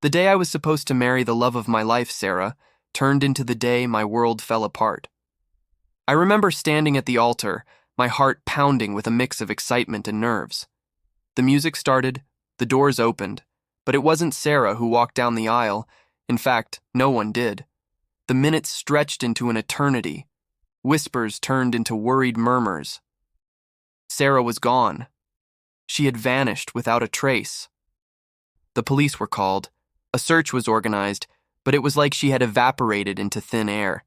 The day I was supposed to marry the love of my life, Sarah, turned into the day my world fell apart. I remember standing at the altar, my heart pounding with a mix of excitement and nerves. The music started, the doors opened, but it wasn't Sarah who walked down the aisle. In fact, no one did. The minutes stretched into an eternity. Whispers turned into worried murmurs. Sarah was gone. She had vanished without a trace. The police were called. A search was organized, but it was like she had evaporated into thin air.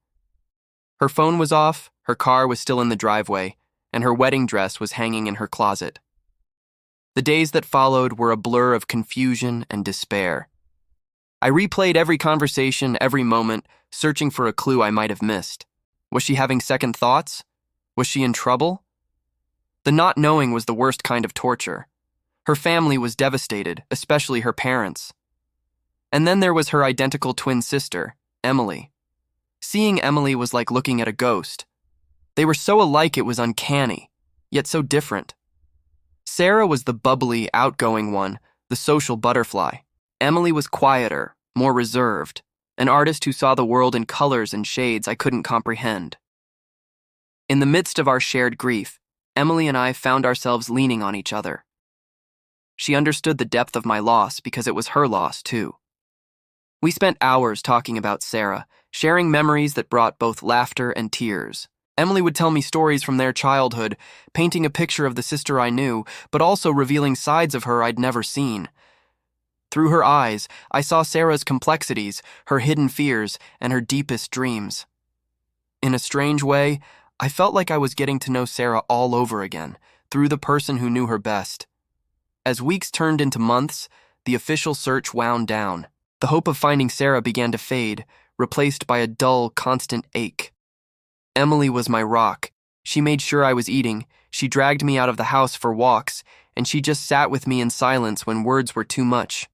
Her phone was off, her car was still in the driveway, and her wedding dress was hanging in her closet. The days that followed were a blur of confusion and despair. I replayed every conversation, every moment, searching for a clue I might have missed. Was she having second thoughts? Was she in trouble? The not knowing was the worst kind of torture. Her family was devastated, especially her parents. And then there was her identical twin sister, Emily. Seeing Emily was like looking at a ghost. They were so alike it was uncanny, yet so different. Sarah was the bubbly, outgoing one, the social butterfly. Emily was quieter, more reserved, an artist who saw the world in colors and shades I couldn't comprehend. In the midst of our shared grief, Emily and I found ourselves leaning on each other. She understood the depth of my loss because it was her loss, too. We spent hours talking about Sarah, sharing memories that brought both laughter and tears. Emily would tell me stories from their childhood, painting a picture of the sister I knew, but also revealing sides of her I'd never seen. Through her eyes, I saw Sarah's complexities, her hidden fears, and her deepest dreams. In a strange way, I felt like I was getting to know Sarah all over again, through the person who knew her best. As weeks turned into months, the official search wound down. The hope of finding Sarah began to fade, replaced by a dull, constant ache. Emily was my rock. She made sure I was eating, she dragged me out of the house for walks, and she just sat with me in silence when words were too much.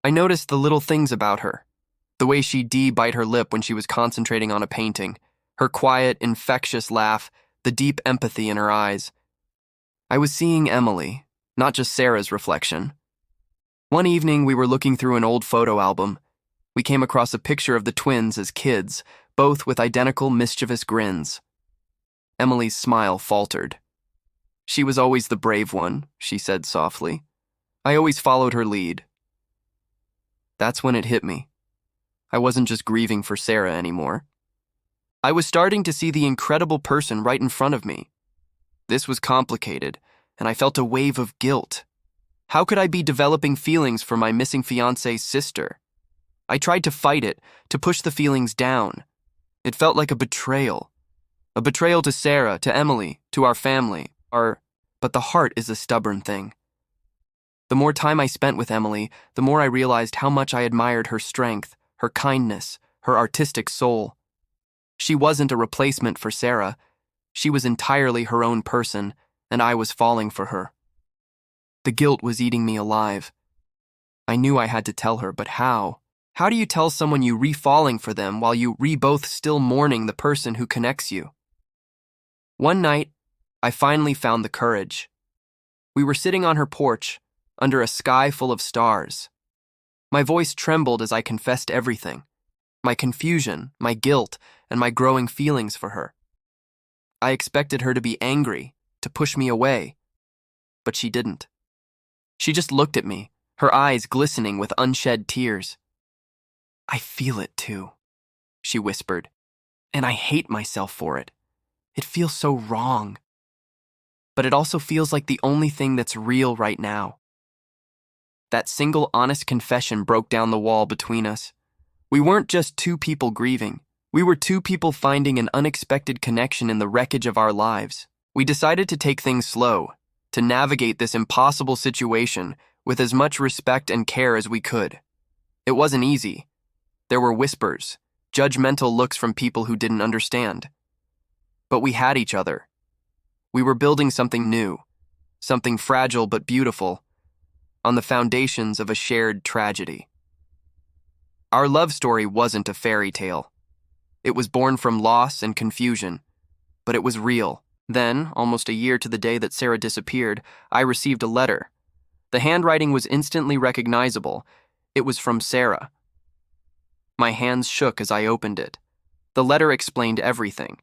I noticed the little things about her. The way she'd bite her lip when she was concentrating on a painting, her quiet, infectious laugh, the deep empathy in her eyes. I was seeing Emily, not just Sarah's reflection. One evening, we were looking through an old photo album. We came across a picture of the twins as kids, both with identical mischievous grins. Emily's smile faltered. "She was always the brave one," she said softly. "I always followed her lead." That's when it hit me. I wasn't just grieving for Sarah anymore. I was starting to see the incredible person right in front of me. This was complicated, and I felt a wave of guilt. How could I be developing feelings for my missing fiancée's sister? I tried to fight it, to push the feelings down. It felt like a betrayal. A betrayal to Sarah, to Emily, to our family. But the heart is a stubborn thing. The more time I spent with Emily, the more I realized how much I admired her strength, her kindness, her artistic soul. She wasn't a replacement for Sarah. She was entirely her own person, and I was falling for her. The guilt was eating me alive. I knew I had to tell her, but how? How do you tell someone you re-falling for them while you both still mourning the person who connects you? One night, I finally found the courage. We were sitting on her porch, under a sky full of stars. My voice trembled as I confessed everything. My confusion, my guilt, and my growing feelings for her. I expected her to be angry, to push me away, but she didn't. She just looked at me, her eyes glistening with unshed tears. "I feel it too," she whispered, "and I hate myself for it. It feels so wrong. But it also feels like the only thing that's real right now." That single honest confession broke down the wall between us. We weren't just two people grieving. We were two people finding an unexpected connection in the wreckage of our lives. We decided to take things slow, to navigate this impossible situation with as much respect and care as we could. It wasn't easy. There were whispers, judgmental looks from people who didn't understand. But we had each other. We were building something new, something fragile but beautiful, on the foundations of a shared tragedy. Our love story wasn't a fairy tale. It was born from loss and confusion, but it was real. Then, almost a year to the day that Sarah disappeared, I received a letter. The handwriting was instantly recognizable. It was from Sarah. My hands shook as I opened it. The letter explained everything.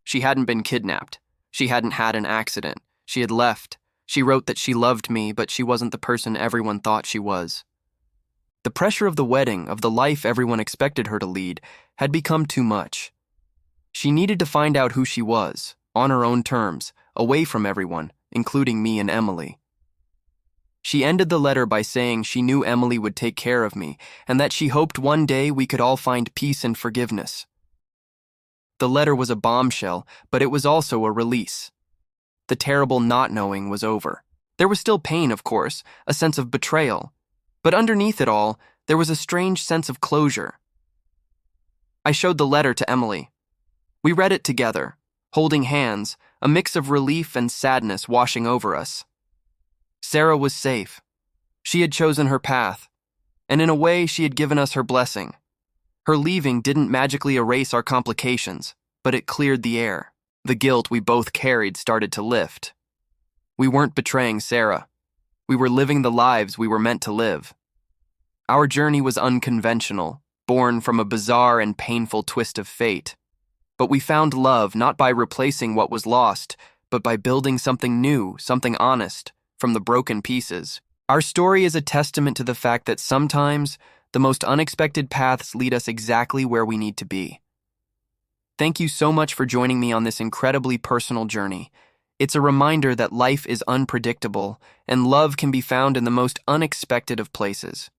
She hadn't been kidnapped. She hadn't had an accident. She had left. She wrote that she loved me, but she wasn't the person everyone thought she was. The pressure of the wedding, of the life everyone expected her to lead, had become too much. She needed to find out who she was, on her own terms, away from everyone, including me and Emily. She ended the letter by saying she knew Emily would take care of me, and that she hoped one day we could all find peace and forgiveness. The letter was a bombshell, but it was also a release. The terrible not knowing was over. There was still pain, of course, a sense of betrayal, but underneath it all, there was a strange sense of closure. I showed the letter to Emily. We read it together, holding hands, a mix of relief and sadness washing over us. Sarah was safe. She had chosen her path, and in a way she had given us her blessing. Her leaving didn't magically erase our complications, but it cleared the air. The guilt we both carried started to lift. We weren't betraying Sarah. We were living the lives we were meant to live. Our journey was unconventional, born from a bizarre and painful twist of fate. But we found love not by replacing what was lost, but by building something new, something honest, from the broken pieces. Our story is a testament to the fact that sometimes the most unexpected paths lead us exactly where we need to be. Thank you so much for joining me on this incredibly personal journey. It's a reminder that life is unpredictable and love can be found in the most unexpected of places.